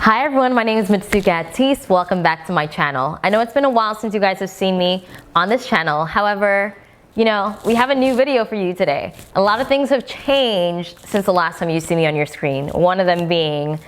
Hi everyone, my name is Mitsuka. Welcome back to my channel. I know it's been a while since you guys have seen me on this channel. However, we have a new video for you today. A lot of things have changed since the last time you see me on your screen. One of them being,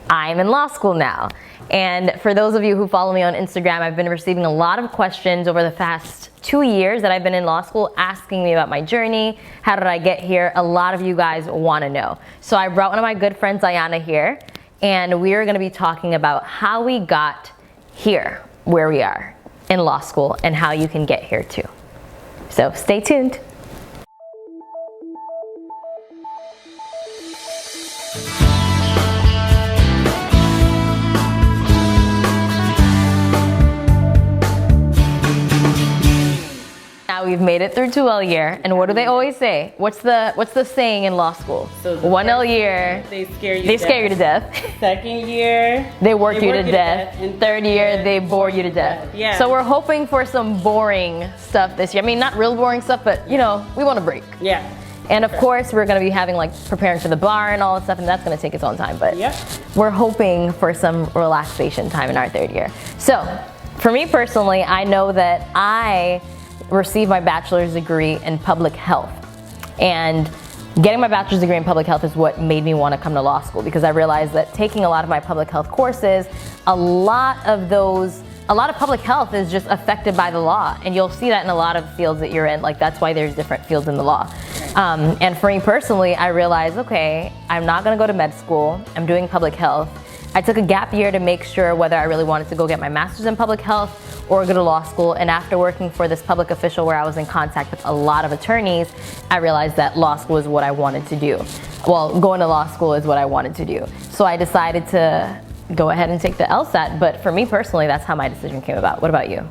I'm in law school now. And for those of you who follow me on Instagram, I've been receiving a lot of questions over the past 2 years that I've been in law school asking me about my journey. How did I get here? A lot of you guys want to know. So I brought one of my good friends, Ayana, here, and we are going to be talking about how we got here, where we are in law school, and how you can get here too. So stay tuned. Now we've made it through 2L year, and what do they always say? What's the saying in law school? So 1L year, they scare you to death. Second year, they work you to death. And third year, they bore you to death. Yeah. So we're hoping for some boring stuff this year. I mean, not real boring stuff, but we want a break. Yeah. And of course, we're going to be having preparing for the bar and all that stuff, and that's going to take its own time. But we're hoping for some relaxation time in our third year. So for me personally, I know that I received my bachelor's degree in public health, and getting my bachelor's degree in public health is what made me want to come to law school, because I realized that taking a lot of my public health courses, a lot of public health is just affected by the law, and you'll see that in a lot of fields that you're in. That's why there's different fields in the law. And for me personally, I realized, okay, I'm not going to go to med school. I'm doing public health. I took a gap year to make sure whether I really wanted to go get my master's in public health or go to law school. And after working for this public official where I was in contact with a lot of attorneys, I realized that law school is what I wanted to do. Well, going to law school is what I wanted to do. So I decided to go ahead and take the LSAT. But for me personally, that's how my decision came about. What about you?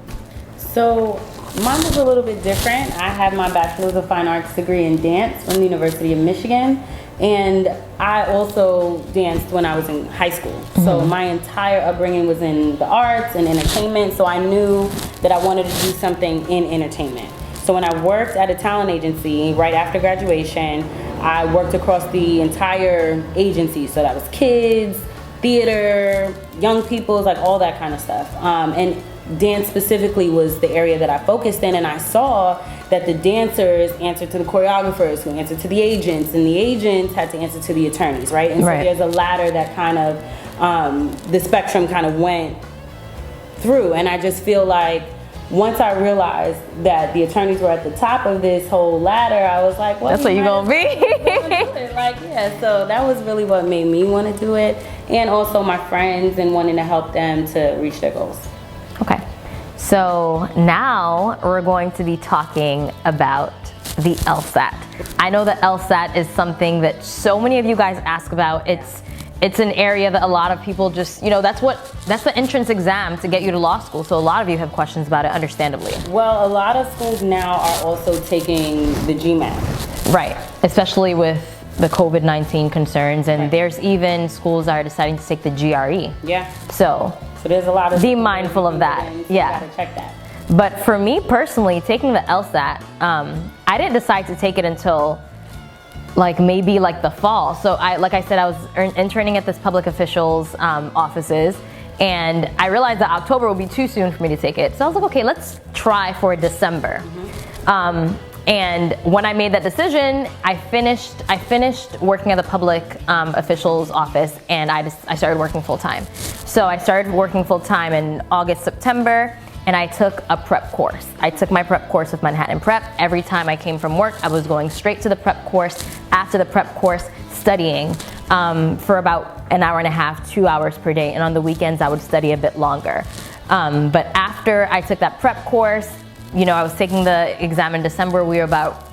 So mine was a little bit different. I have my Bachelor's of Fine Arts degree in dance from the University of Michigan. And I also danced when I was in high school. So my entire upbringing was in the arts and entertainment. So I knew that I wanted to do something in entertainment. So when I worked at a talent agency right after graduation, I worked across the entire agency. So that was kids, theater, young people, all that kind of stuff. And dance specifically was the area that I focused in, and I saw that the dancers answered to the choreographers, who answered to the agents, and the agents had to answer to the attorneys, right? And so there's a ladder that kind of, the spectrum kind of went through, and I just feel like once I realized that the attorneys were at the top of this whole ladder, I was like, well, that's what you're gonna be. So that was really what made me want to do it, and also my friends and wanting to help them to reach their goals. Okay, so now we're going to be talking about the LSAT. I know that LSAT is something that so many of you guys ask about. It's an area that a lot of people just, that's the entrance exam to get you to law school. So a lot of you have questions about it, understandably. Well, a lot of schools now are also taking the GMAT. Right, especially with the COVID-19 concerns, and there's even schools that are deciding to take the GRE. Yeah. So there's a lot of, be mindful of that. So you gotta check that. But for me personally, taking the LSAT, I didn't decide to take it until maybe the fall. So like I said, I was interning at this public official's offices, and I realized that October would be too soon for me to take it. So I was like, okay, let's try for December. And when I made that decision, I finished working at the public official's office, and I started working full time. So I started working full time in August, September, and I took a prep course. I took my prep course with Manhattan Prep. Every time I came from work, I was going straight to the prep course. After the prep course, studying for about an hour and a half, 2 hours per day, and on the weekends I would study a bit longer. But after I took that prep course, I was taking the exam in December. We were about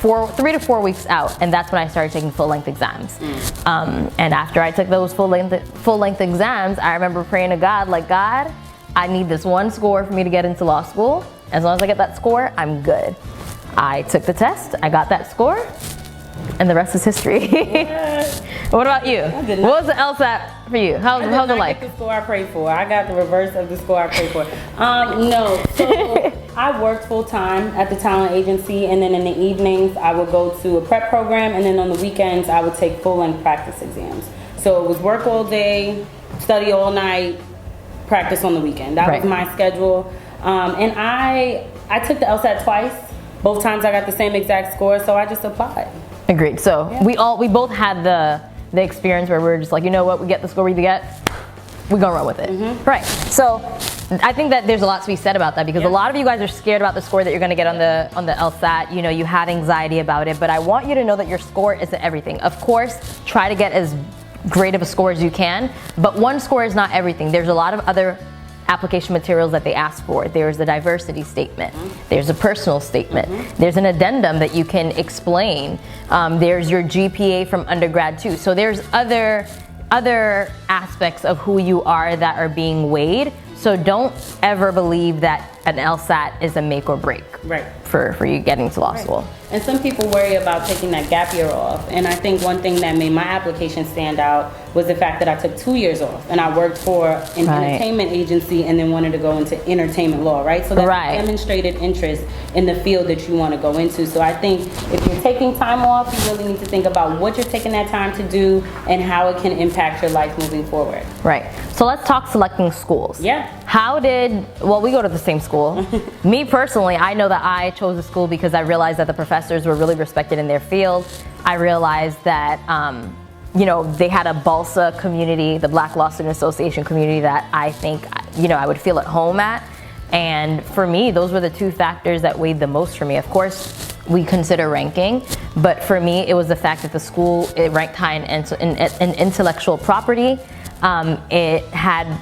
3 to 4 weeks out, and that's when I started taking full-length exams. And after I took those full-length exams, I remember praying to God, God, I need this one score for me to get into law school. As long as I get that score, I'm good. I took the test, I got that score, and the rest is history. What about you? What was the LSAT for you? How's it like? I get the score I prayed for. I got the reverse of the score I prayed for. No, so I worked full time at the talent agency, and then in the evenings I would go to a prep program, and then on the weekends I would take full-length practice exams. So it was work all day, study all night, practice on the weekend. That was my schedule. And I took the LSAT twice. Both times I got the same exact score, so I just applied. Agreed. So we both had the experience where we were just like, you know what, we get the score we get, we're gonna run with it. Right. So I think that there's a lot to be said about that, because a lot of you guys are scared about the score that you're gonna get on the LSAT. You know, you have anxiety about it, but I want you to know that your score isn't everything. Of course, try to get as great of a score as you can, but one score is not everything. There's a lot of other application materials that they ask for. There's a diversity statement, there's a personal statement, there's an addendum that you can explain, there's your GPA from undergrad too. So there's other aspects of who you are that are being weighed. So don't ever believe that an LSAT is a make or break for you getting to law school. And some people worry about taking that gap year off. And I think one thing that made my application stand out was the fact that I took 2 years off, and I worked for an entertainment agency and then wanted to go into entertainment law, right? So that demonstrated interest in the field that you want to go into. So I think if you're taking time off, you really need to think about what you're taking that time to do and how it can impact your life moving forward. Right. So let's talk selecting schools. Yeah. Well, we go to the same school. Me personally, I know that I chose the school because I realized that the professors were really respected in their field. I realized that, you know, they had a BALSA community, the Black Law Student Association community, that I think, you know, I would feel at home at. And for me, those were the two factors that weighed the most for me. Of course, we consider ranking, but for me, it was the fact that the school, it ranked high in intellectual property. It had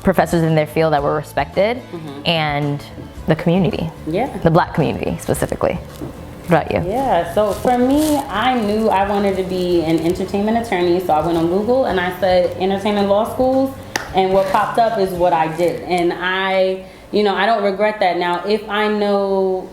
professors in their field that were respected, and the community, the Black community specifically. What about you? Yeah, so for me, I knew I wanted to be an entertainment attorney, so I went on Google and I said entertainment law schools, and what popped up is what I did. And I don't regret that now. If I knew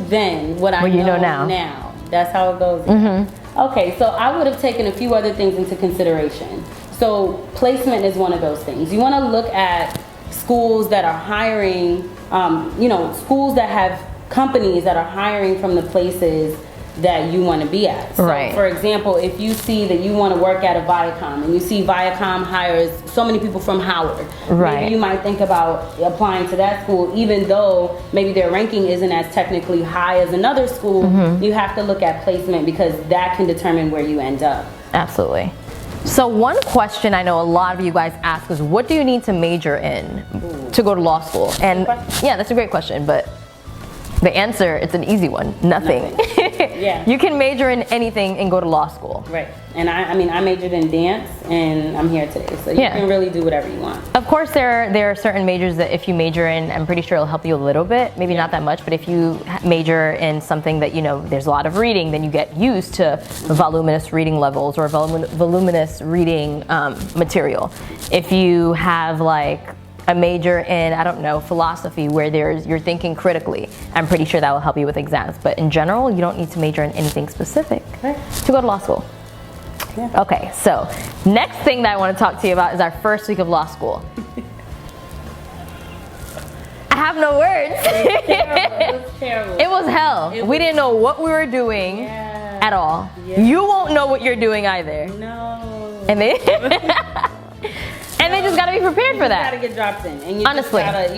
then what I know now, that's how it goes. Okay, so I would have taken a few other things into consideration. So placement is one of those things. You want to look at schools that are hiring, schools that have companies that are hiring from the places that you want to be at. So for example, if you see that you want to work at a Viacom and you see Viacom hires so many people from Howard, maybe you might think about applying to that school, even though maybe their ranking isn't as technically high as another school. You have to look at placement, because that can determine where you end up. Absolutely. So one question I know a lot of you guys ask is, what do you need to major in to go to law school? And yeah, that's a great question, but the answer, it's an easy one. Nothing. You can major in anything and go to law school. Right. And I majored in dance, and I'm here today. So you can really do whatever you want. Of course, there are certain majors that if you major in, I'm pretty sure it'll help you a little bit, maybe not that much, but if you major in something that, you know, there's a lot of reading, then you get used to voluminous reading levels or voluminous reading material. If you have like a major in, I don't know, philosophy, where you're thinking critically, I'm pretty sure that will help you with exams. But in general, you don't need to major in anything specific to go to law school. Okay, so next thing that I want to talk to you about is our first week of law school. I have no words. It was terrible. It was hell. We didn't know what we were doing at all. You won't know what you're doing either. No. And they and they just gotta be prepared for that. You gotta get dropped in, and you honestly just gotta,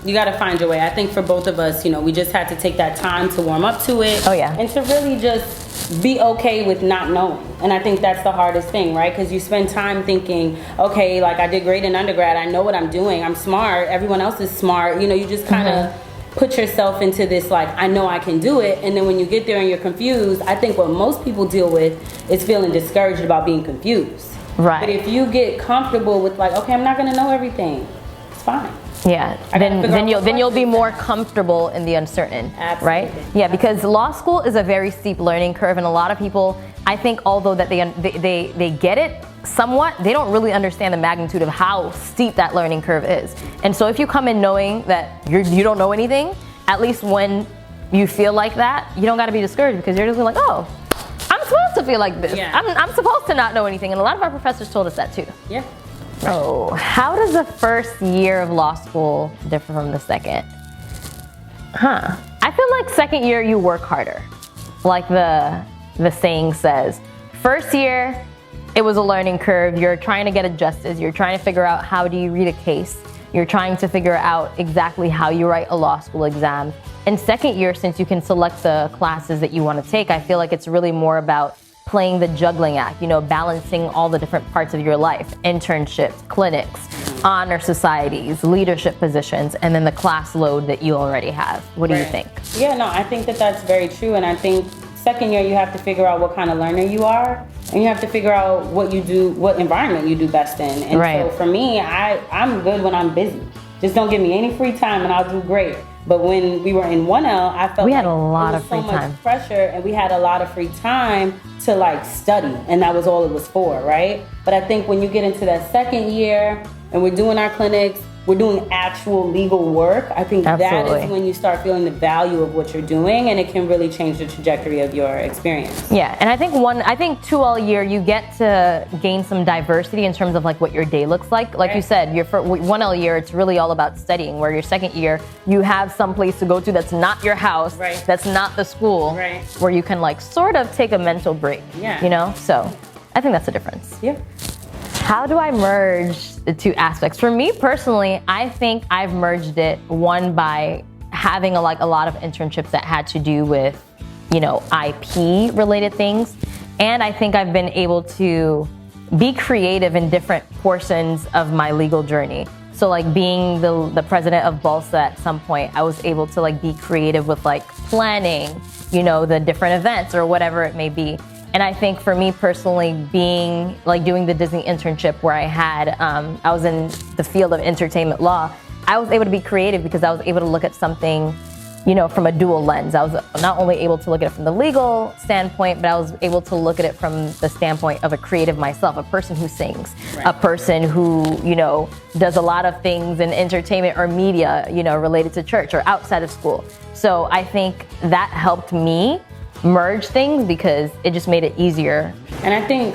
you gotta find your way. I think for both of us, we just had to take that time to warm up to it. And to really just be okay with not knowing. And I think that's the hardest thing, right? Because you spend time thinking, okay, like I did great in undergrad, I know what I'm doing, I'm smart, everyone else is smart. You just kind of put yourself into this, like, I know I can do it. And then when you get there and you're confused, I think what most people deal with is feeling discouraged about being confused. But if you get comfortable with, like, okay, I'm not gonna know everything, it's fine. Then you'll be more comfortable in the uncertain. Right? Yeah, because law school is a very steep learning curve, and a lot of people, I think, although that they get it somewhat, they don't really understand the magnitude of how steep that learning curve is. And so if you come in knowing that you don't know anything, at least when you feel like that, you don't got to be discouraged, because you're just like, oh, I'm supposed to feel like this. I'm supposed to not know anything. And a lot of our professors told us that too. So how does the first year of law school differ from the second? I feel like second year you work harder. Like the saying says, first year it was a learning curve. You're trying to get adjusted. You're trying to figure out how do you read a case. You're trying to figure out exactly how you write a law school exam. In second year, since you can select the classes that you want to take, I feel like it's really more about playing the juggling act, you know, balancing all the different parts of your life, internships, clinics, honor societies, leadership positions, and then the class load that you already have. What do you think? Yeah, no, I think that that's very true. And I think second year, you have to figure out what kind of learner you are, and you have to figure out what you do, what environment you do best in. And so for me, I'm good when I'm busy. Just don't give me any free time and I'll do great. But when we were in 1L, I felt we like had a lot of so free time. much pressure, and we had a lot of free time to like study, and that was all it was for, right? But I think when you get into that second year and we're doing our clinics, we're doing actual legal work, I think that is when you start feeling the value of what you're doing, and it can really change the trajectory of your experience. Yeah, and I think 2L year, you get to gain some diversity in terms of like what your day looks like. Like you said, your 1L year, it's really all about studying, where your second year, you have some place to go to that's not your house, that's not the school, where you can like sort of take a mental break, you know? So I think that's the difference. Yeah. How do I merge the two aspects? For me personally, I think I've merged it, one, by having a lot of internships that had to do with, you know, IP related things. And I think I've been able to be creative in different portions of my legal journey. So like being the president of BALSA at some point, I was able to like be creative with like planning, you know, the different events or whatever it may be. And I think for me personally, being like doing the Disney internship where I was in the field of entertainment law, I was able to be creative because I was able to look at something, you know, from a dual lens. I was not only able to look at it from the legal standpoint, but I was able to look at it from the standpoint of a creative myself, a person who sings, a person who, you know, does a lot of things in entertainment or media, you know, related to church or outside of school. So I think that helped me merge things because it just made it easier. And I think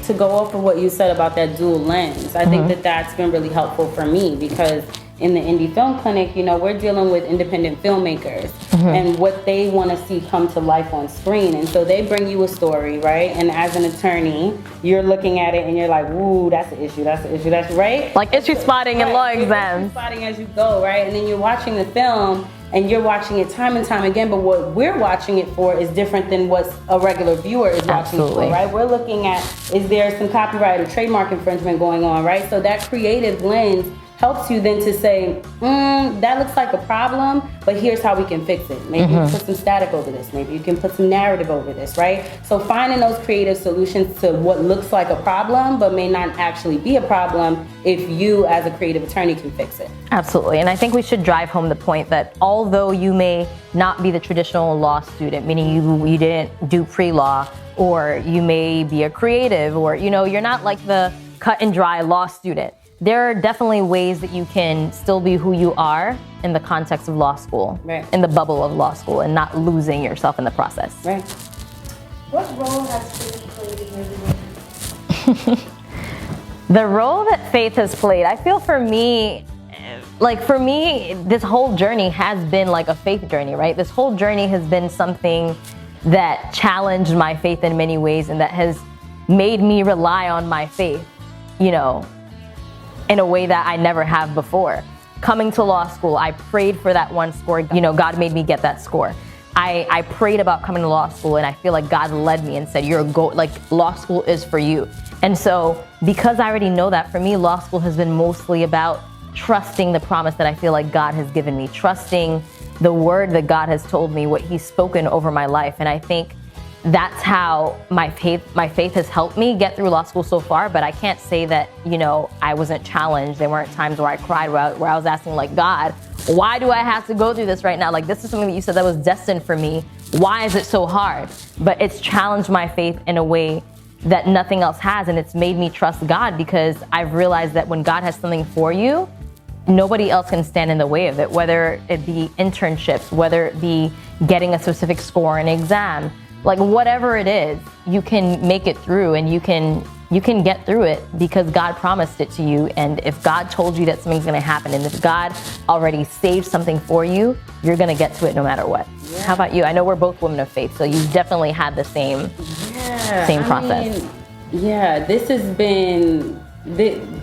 to go off of what you said about that dual lens, I think that that's been really helpful for me because in the indie film clinic, you know, we're dealing with independent filmmakers and what they want to see come to life on screen. And so they bring you a story, right? And as an attorney, you're looking at it and you're like, ooh, that's an issue, that's right. Like issue spotting in law exams. Issue spotting as you go, right? And then you're watching the film and you're watching it time and time again, but what we're watching it for is different than what a regular viewer is watching it for, right? We're looking at, is there some copyright or trademark infringement going on, right? So that creative lens helps you then to say, that looks like a problem, but here's how we can fix it. Maybe you put some static over this. Maybe you can put some narrative over this, right? So finding those creative solutions to what looks like a problem, but may not actually be a problem if you as a creative attorney can fix it. Absolutely, and I think we should drive home the point that although you may not be the traditional law student, meaning you didn't do pre-law, or you may be a creative, or, you know, you're not like the cut and dry law student. There are definitely ways that you can still be who you are in the context of law school, in the bubble of law school, and not losing yourself in the process. Right. What role has faith played in your life? The role that faith has played, I feel for me, this whole journey has been like a faith journey, right? This whole journey has been something that challenged my faith in many ways and that has made me rely on my faith, you know, in a way that I never have before. Coming to law school, I prayed for that one score. You know, God made me get that score. I prayed about coming to law school, and I feel like God led me and said, law school is for you. And so because I already know that, for me, law school has been mostly about trusting the promise that I feel like God has given me, trusting the word that God has told me, what he's spoken over my life. And I think that's how my faith has helped me get through law school so far. But I can't say that, you know, I wasn't challenged. There weren't times where I cried, where I was asking, like, God, why do I have to go through this right now? Like, this is something that you said that was destined for me. Why is it so hard? But it's challenged my faith in a way that nothing else has. And it's made me trust God, because I've realized that when God has something for you, nobody else can stand in the way of it, whether it be internships, whether it be getting a specific score in an exam. Like, whatever it is, you can make it through, and you can get through it because God promised it to you. And if God told you that something's gonna happen, and if God already saved something for you, you're gonna get to it no matter what. Yeah. How about you? I know we're both women of faith, so you definitely had the same process. Yeah, this has been,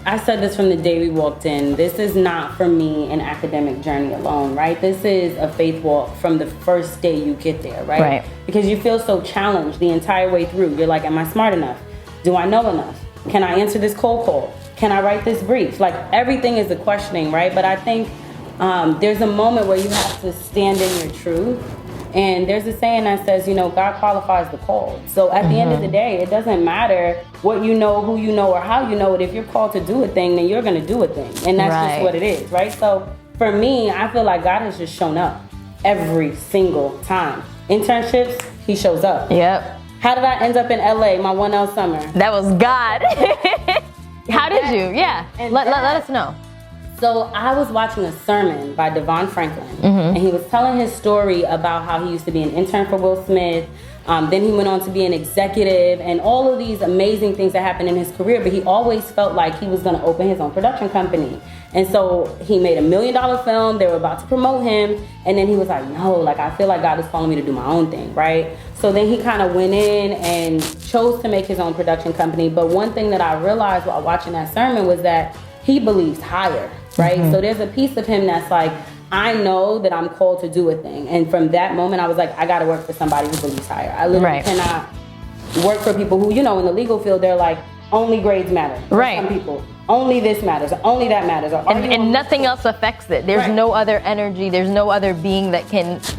I said this from the day we walked in. This is not for me an academic journey alone, right? This is a faith walk from the first day you get there, right? Right. Because you feel so challenged the entire way through. You're like, am I smart enough? Do I know enough? Can I answer this cold call? Can I write this brief? Like, everything is a questioning, right? But I think there's a moment where you have to stand in your truth. And there's a saying that says, you know, God qualifies the called. So at the end of the day, it doesn't matter what you know, who you know, or how you know it. If you're called to do a thing, then you're going to do a thing. And that's just what it is, right? So for me, I feel like God has just shown up every single time. Internships, he shows up. Yep. How did I end up in LA, my 1L summer? That was God. How did you? Yeah. Let us know. So I was watching a sermon by Devon Franklin, and he was telling his story about how he used to be an intern for Will Smith. Then he went on to be an executive and all of these amazing things that happened in his career, but he always felt like he was going to open his own production company. And so he made $1 million film. They were about to promote him. And then he was like, no, like, I feel like God is calling me to do my own thing, right? So then he kind of went in and chose to make his own production company. But one thing that I realized while watching that sermon was that he believes higher, right? So there's a piece of him that's like, I know that I'm called to do a thing. And from that moment, I was like, I got to work for somebody who believes higher. I literally cannot work for people who, you know, in the legal field, they're like, only grades matter. For some people, only this matters, only that matters. And nothing else affects it. There's no other energy. There's no other being that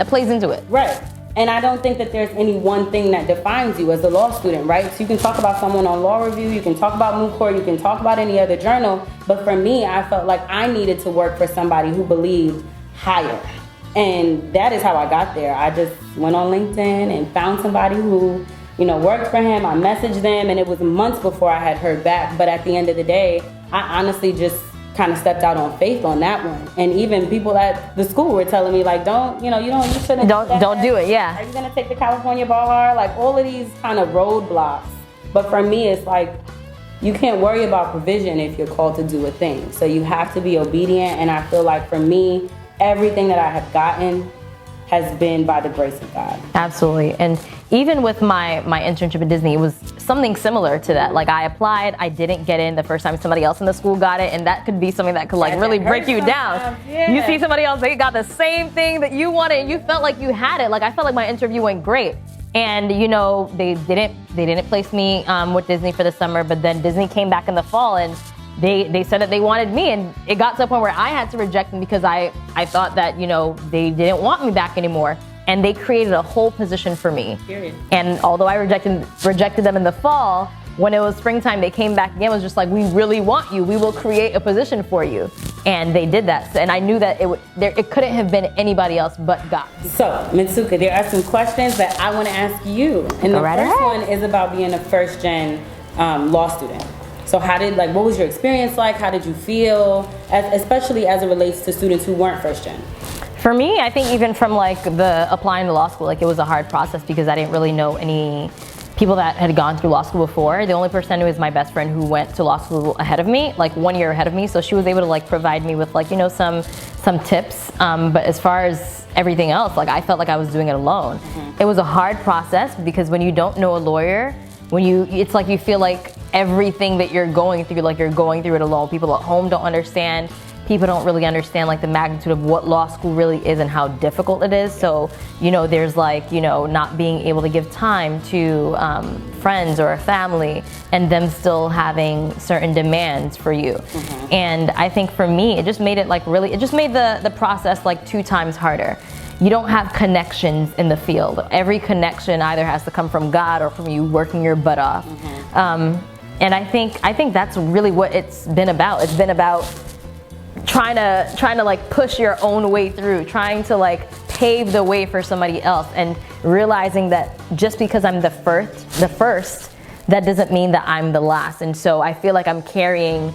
plays into it. Right. And I don't think that there's any one thing that defines you as a law student, right? So you can talk about someone on Law Review, you can talk about Moot Court, you can talk about any other journal. But for me, I felt like I needed to work for somebody who believed higher. And that is how I got there. I just went on LinkedIn and found somebody who, you know, worked for him. I messaged them, and it was months before I had heard back. But at the end of the day, I honestly just kind of stepped out on faith on that one. And even people at the school were telling me, like, you shouldn't don't do it. Yeah. Are you gonna take the California bar? Like, all of these kind of roadblocks. But for me, it's like, you can't worry about provision if you're called to do a thing. So you have to be obedient. And I feel like for me, everything that I have gotten has been by the grace of God. Absolutely. And even with my internship at Disney, it was something similar to that. Like, I applied, I didn't get in the first time, somebody else in the school got it, and that could be something that could like really break you down. Yeah. You see somebody else, they got the same thing that you wanted, and you felt like you had it. Like, I felt like my interview went great. And, you know, they didn't place me with Disney for the summer, but then Disney came back in the fall, and they said that they wanted me, and it got to a point where I had to reject them because I thought that, you know, they didn't want me back anymore. And they created a whole position for me. Period. And although I rejected them in the fall, when it was springtime, they came back again. It was just like, we really want you. We will create a position for you. And they did that. And I knew that it couldn't have been anybody else but God. So, Mitsuka, there are some questions that I want to ask you. And the first one is about being a first-gen law student. So what was your experience like? How did you feel, especially as it relates to students who weren't first-gen? For me, I think even from like the applying to law school, like, it was a hard process because I didn't really know any people that had gone through law school before. The only person who is my best friend who went to law school ahead of me, like 1 year ahead of me. So she was able to like provide me with like, you know, some tips. But as far as everything else, like, I felt like I was doing it alone. It was a hard process because when you don't know a lawyer, it's like you feel like everything that you're going through, like, you're going through it alone. People at home don't understand. People don't really understand like the magnitude of what law school really is and how difficult it is. So, you know, there's like, you know, not being able to give time to friends or a family, and them still having certain demands for you. And I think for me, it just made it like it just made the process like 2 times harder. You don't have connections in the field. Every connection either has to come from God or from you working your butt off. And I think that's really what it's been about. It's been about trying to like push your own way through, trying to like pave the way for somebody else, and realizing that just because I'm the first, that doesn't mean that I'm the last. And so I feel like I'm carrying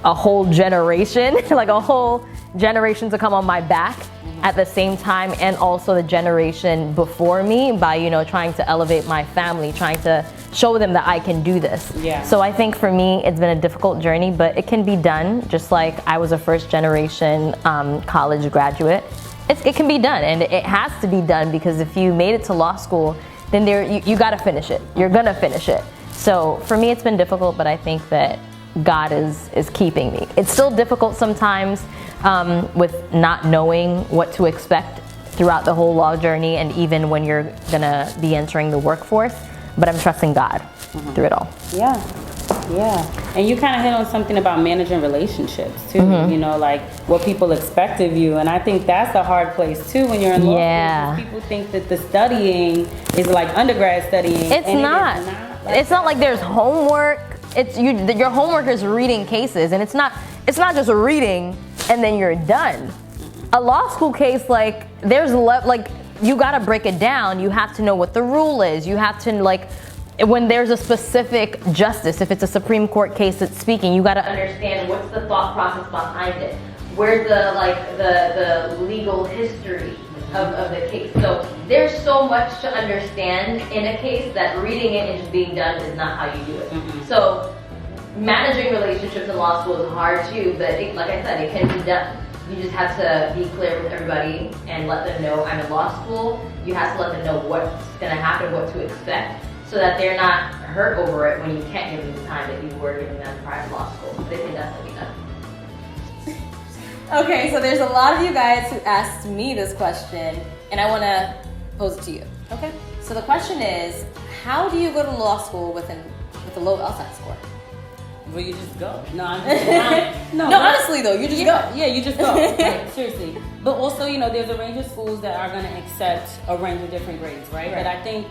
a whole generation, like a whole generation to come on my back at the same time, and also the generation before me, by, you know, trying to elevate my family, trying to show them that I can do this. Yeah. So I think for me, it's been a difficult journey, but it can be done. Just like I was a first generation college graduate, it can be done, and it has to be done, because if you made it to law school, then you got to finish it. You're gonna finish it. So for me, it's been difficult, but I think that God is keeping me. It's still difficult sometimes with not knowing what to expect throughout the whole law journey, and even when you're gonna be entering the workforce. But I'm trusting God through it all. Yeah. And you kind of hit on something about managing relationships too, you know, like what people expect of you. And I think that's a hard place too when you're in law school, because people think that the studying is like undergrad studying. It's not. It's not like there's homework. Your homework is reading cases, and it's not just reading and then you're done. A law school case, like you gotta break it down. You have to know what the rule is. You have to, like, when there's a specific justice, if it's a Supreme Court case that's speaking, you gotta understand what's the thought process behind it. Where's the legal history of the case. So there's so much to understand in a case that reading it and just being done is not how you do it. So managing relationships in law school is hard too, but like I said, it can be done. You just have to be clear with everybody and let them know I'm in law school. You have to let them know what's going to happen, what to expect, so that they're not hurt over it when you can't give them the time that you were giving them prior to law school. But it can definitely be done. Okay, so there's a lot of you guys who asked me this question, and I want to pose it to you. Okay. So the question is, how do you go to law school with a low LSAT score? Well, you just go. No, I'm just no, honestly though, you just go. Yeah, you just go. Like, seriously. But also, you know, there's a range of schools that are going to accept a range of different grades, right? But I think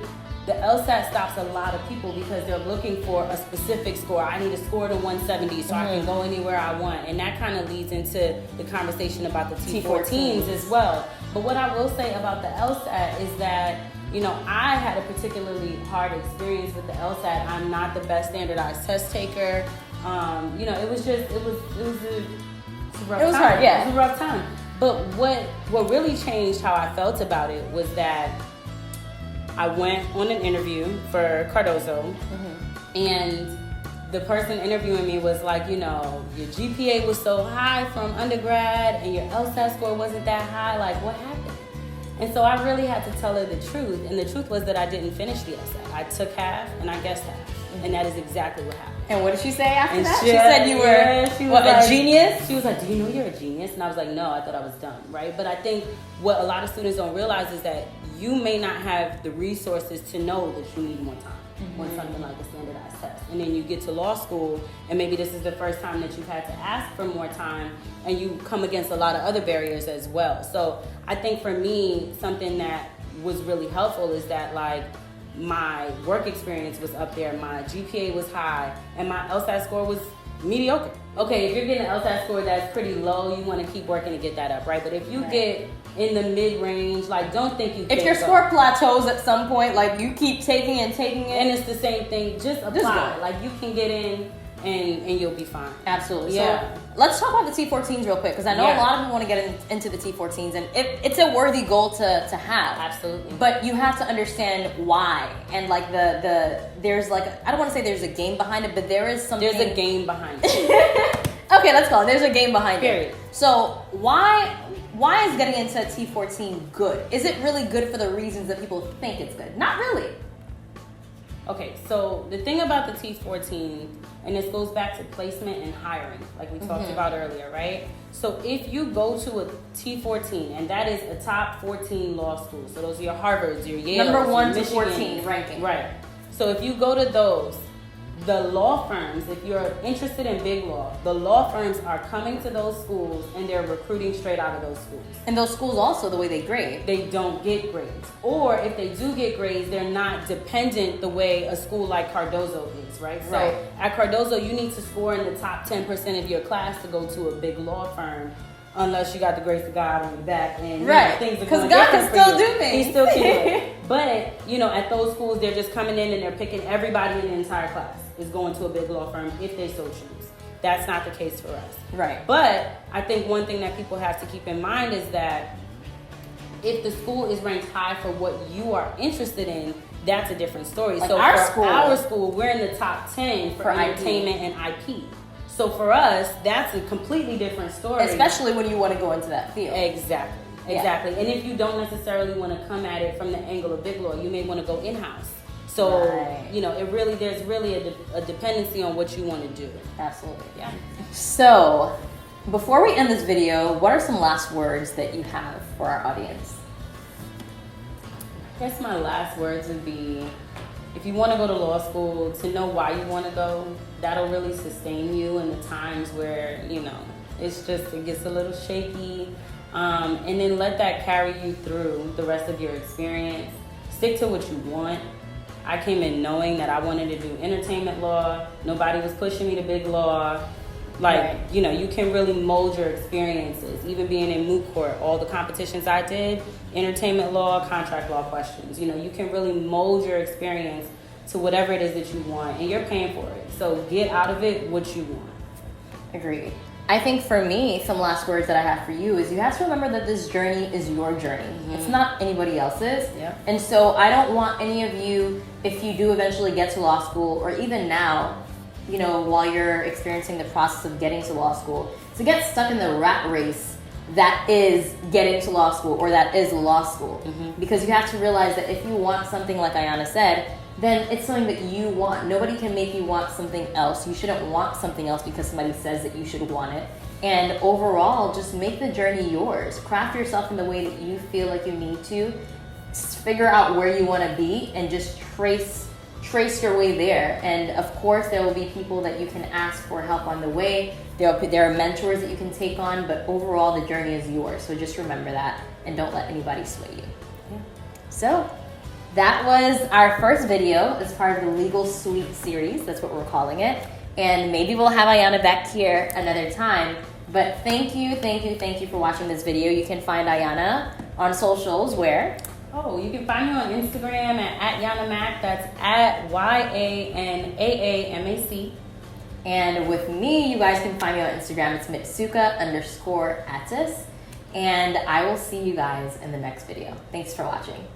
the LSAT stops a lot of people because they're looking for a specific score. I need a score to 170 so I can go anywhere I want. And that kind of leads into the conversation about the T14s as well. But what I will say about the LSAT is that, you know, I had a particularly hard experience with the LSAT. I'm not the best standardized test taker. You know, it was a rough time. Hard, yeah. It was a rough time. But what really changed how I felt about it was that I went on an interview for Cardozo, and the person interviewing me was like, you know, your GPA was so high from undergrad and your LSAT score wasn't that high. Like, what happened? And so I really had to tell her the truth. And the truth was that I didn't finish the LSAT. I took half and I guessed half. And that is exactly what happened. And what did she say after that? She said you were a genius? She was like, do you know you're a genius? And I was like, no, I thought I was dumb, right? But I think what a lot of students don't realize is that you may not have the resources to know that you need more time on something like a standardized test. And then you get to law school, and maybe this is the first time that you've had to ask for more time, and you come against a lot of other barriers as well. So I think for me, something that was really helpful is that, like, my work experience was up there, my GPA was high, and my LSAT score was mediocre. Okay, if you're getting an LSAT score that's pretty low, you want to keep working to get that up, right? But if you get in the mid-range, like, don't think you can't. If your score plateaus at some point, like, you keep taking it, and it's the same thing, just apply. Like, you can get in and you'll be fine. Absolutely. Yeah. So let's talk about the T14s real quick, because I know a lot of people want to get into the T14s, and it's a worthy goal to have. Absolutely. But you have to understand why, and like there's like, I don't want to say there's a game behind it, but there is something. There's a game behind it. Okay, let's call it. There's a game behind Period. it. So why is getting into a T14 good? Is it really good for the reasons that people think it's good? Not really. Okay, so the thing about the T14, and this goes back to placement and hiring, like we talked about earlier, right? So if you go to a T14, and that is a top 14 law school, so those are your Harvards, your Yales, number 1 to Michigans, 14 ranking. Right. So if you go to those, the law firms, if you're interested in big law, the law firms are coming to those schools and they're recruiting straight out of those schools. And those schools also, the way they grade. They don't get grades. Or if they do get grades, they're not dependent the way a school like Cardozo is, right? So at Cardozo, you need to score in the top 10% of your class to go to a big law firm, unless you got the grace of God on your back and you know, things are going because God can still you. do things. He still can do it. But, you know, at those schools, they're just coming in and they're picking everybody in the entire class is going to a big law firm if they so choose. That's not the case for us. Right. But I think one thing that people have to keep in mind is that if the school is ranked high for what you are interested in, that's a different story. Like so for our school, we're in the top 10 for entertainment and IP. So for us, that's a completely different story. Especially when you want to go into that field. Exactly. Exactly. And if you don't necessarily want to come at it from the angle of big law, you may want to go in-house. So, Right. you know, there's really a dependency on what you want to do. Absolutely. Yeah. So, before we end this video, what are some last words that you have for our audience? I guess my last words would be, if you want to go to law school, to know why you want to go, that'll really sustain you in the times where, you know, it gets a little shaky. And then let that carry you through the rest of your experience. Stick to what you want. I came in knowing that I wanted to do entertainment law. Nobody was pushing me to big law. Like, Right. you know, you can really mold your experiences. Even being in moot court, all the competitions I did, entertainment law, contract law questions. You know, you can really mold your experience to whatever it is that you want, and you're paying for it. So get out of it what you want. Agreed. I think for me, some last words that I have for you is you have to remember that this journey is your journey. It's not anybody else's. Yeah. And so I don't want any of you, if you do eventually get to law school, or even now, you know, while you're experiencing the process of getting to law school, to get stuck in the rat race that is getting to law school, or that is law school. Because you have to realize that if you want something, like Ayana said, then it's something that you want. Nobody can make you want something else. You shouldn't want something else because somebody says that you should want it. And overall, just make the journey yours. Craft yourself in the way that you feel like you need to. Figure out where you want to be and just trace your way there. And of course, there will be people that you can ask for help on the way. There are mentors that you can take on, but overall, the journey is yours. So just remember that and don't let anybody sway you. Yeah. So that was our first video as part of the Legal Suite series. That's what we're calling it. And maybe we'll have Ayana back here another time. But thank you for watching this video. You can find Ayana on socials where? Oh, you can find me on Instagram at @YanaMac. That's at YANAAMAC. And with me, you guys can find me on Instagram. It's Mitsuka_Atis. And I will see you guys in the next video. Thanks for watching.